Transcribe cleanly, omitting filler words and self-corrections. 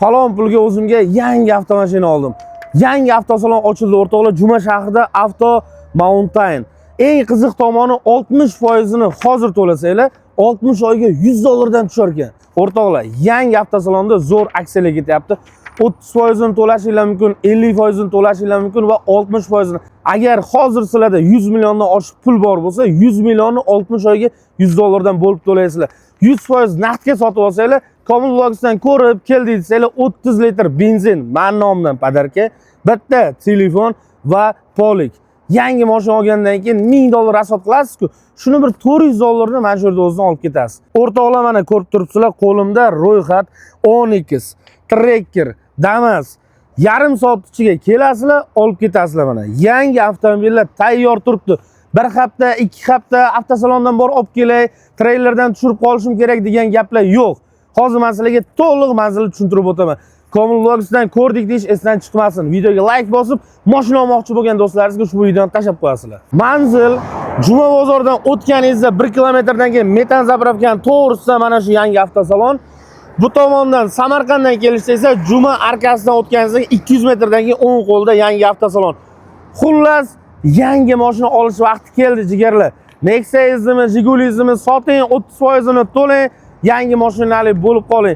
Falon pulga o'zimga yangi avtomashina oldim. Yangi avtosalon ochildi o'rtoqlar Juma shahrida Auto Mountain. Eng qiziq tomoni 60% ni hozir to'lasanglar 60 oyga $100 dan tushar ekan. O'rtoqlar, yangi avtosalonda zo'r aksiyalar ketyapti. 30% ni to'lashingiz mumkin, 50% ni to'lashingiz mumkin va 60%. Agar hozir sizlarda 100 milliondan oshiq pul bor bo'lsa, 100 millionni 60 oyga $100 dan bo'lib to'laysizlar. 100% naqdga sotib olsanglar, Komil Vlogsdan ko'rib keldik desanglar 30 litr benzin men nomidan padarka, bitta telefon va polik. Yangi mashina olgandan keyin $1000 rasot qilasiz-ku, shuni bir $400 ni mana shu yerda o'zidan olib ketasiz. O'rtoqlar, mana ko'rib turibsizlar, qo'limda ro'yxat Onyx, Tracker, Damas. Yarim soat ichiga kelasizlar, olib ketasizlar mana. Yangi avtomobillar tayyor turibdi. Bir hafta, 2 hafta avtosalondan borib olib kelay, treylerdan tushirib qolishim kerak degan gaplar yo'q. Hozir men sizlarga to'liq manzilni tushuntirib o'taman. Komil Vlogsdan ko'rdik deyish esdan chiqmasin. Videoga like bosib, mashina olmoqchi bo'lgan do'stlaringizga ushbu videoni tashlab qo'yasizlar. Manzil Juma bozoridan o'tganingizda 1 kilometrdan keyin metan zapravkani to'g'risida mana shu yangi avtosalon. Bu tomondan Samarqanddan kelishsa esa Juma arkasidan o'tganingizda 200 metrdan keyin o'ng qo'lda yangi avtosalon. Xullas, yangi mashina olish vaqti keldi jigarlar. Nexia'ngizni, Jiguli'ngizni soting, 30% ni to'lang, yangi mashinali bo'lib qoling.